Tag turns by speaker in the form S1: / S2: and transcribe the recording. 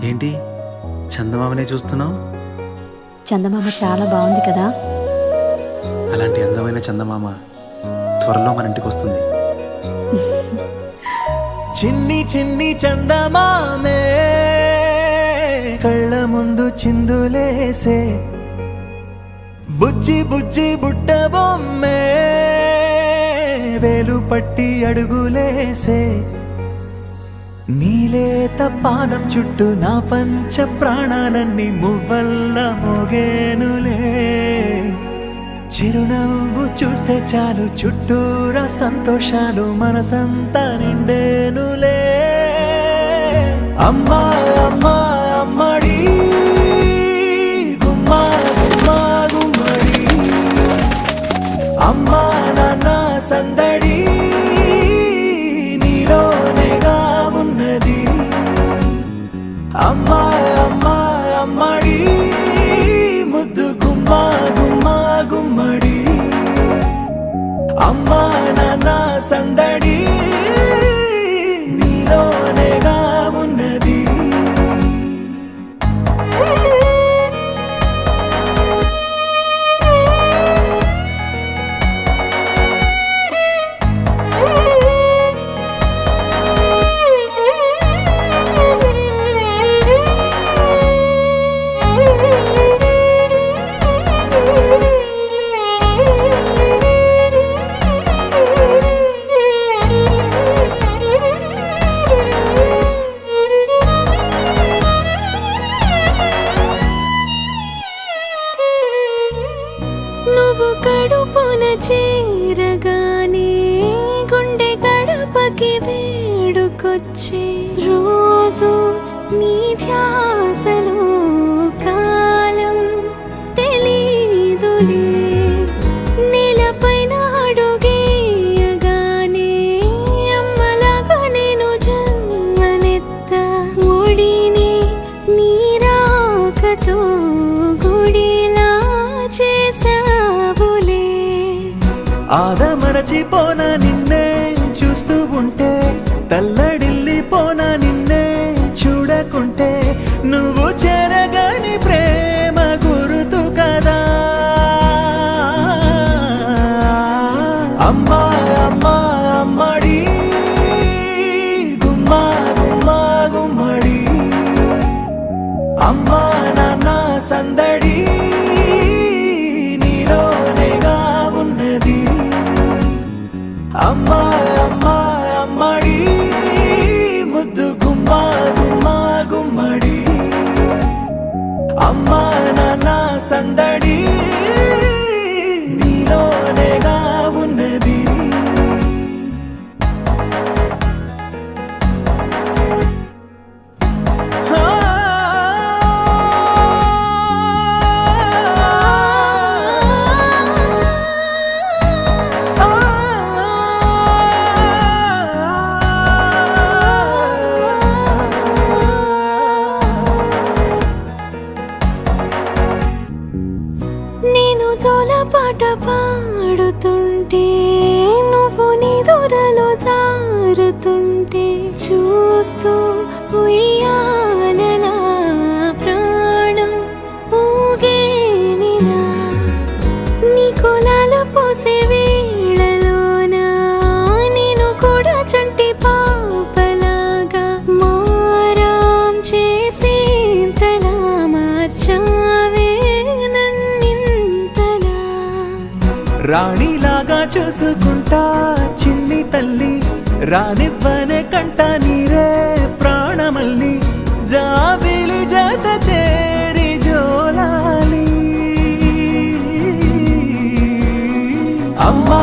S1: ఏంటి చందమామనే చూస్తున్నావు?
S2: చందమామ చాలా బాగుంది కదా.
S1: అలాంటి అందమైన చందమామ త్వరలో మన ఇంటికి వస్తుంది.
S3: చిన్ని చిన్ని చందమామే కళ్ళ ముందు చిందులేసే, బుజ్జి బుజ్జి బుట్ట బొమ్మే వేలు పట్టి అడుగులేసే, నీలేత పాదం చుట్టూ నా పంచ ప్రాణాలన్నీ మువ్వల్ల మోగేనులే. చిరునవ్వు చూస్తే చాలు చుట్టూరా సంతోషాలు మనసంతా నిండేనులే. అమ్మా అమ్మా అమ్మడి గుమ్మా గుమ్మా గుమ్మడి, అమ్మా నాన్న సందడి నీలోనేగా ఉన్నది. అమ్మా అమ్మా అమ్మడి ముద్దు గుమ్మా గుమ్మా గుమ్మడి, అమ్మా నాన్న సందడి నీలోనేగా ఉన్నది.
S4: నువ్వు కడుపున చేరగానే గుండె గడపకి వేడుకొచ్చే రోజు నీ ధ్యాసలో కాలం తెలీదులే. నేలపైన అడుగేయగానే అమ్మలాగా నేను జన్మనెత్త, ఒడిని నీ రాకతో గుడిలా చేసావులే.
S3: ఆదమరచిపోన నిన్నే చూస్తూ ఉంటే, తల్లడిల్లిపోన నిన్నే చూడకుంటే, నువ్వు చెరగని ప్రేమ గురుతు కదా. అమ్మా అమ్మా అమ్మడి గుమ్మా గుమ్మా గుమ్మడి, అమ్మా నాన్న సందడి నీలోనేగా ఉన్నది. అమ్మా అమ్మా అమ్మడి ముద్దు గుమ్మా గుమ్మా గుమ్మడి, అమ్మా నాన్న సందడి నీలోనేగా ఉన్నది.
S4: నేను జోలపాట పాడుతుంటే, నువ్వు నీ దూరలో జారుతుంటే, చూస్తూ ఉయ్యాలలా ప్రాణం ఊగేనిలా. నీ కులాల పోసే వేళలోనా నేను కూడా చంటి పాపలాగా మారాం చేసేంతలా మార్చావే నన్నింతలా.
S3: రాణిలాగా చూసుకుంటా చిన్ని తల్లి, రానివ్వనే కంట నీరే ప్రాణమల్లి, జాబిలి జత చేరి జోలాలి. అమ్మా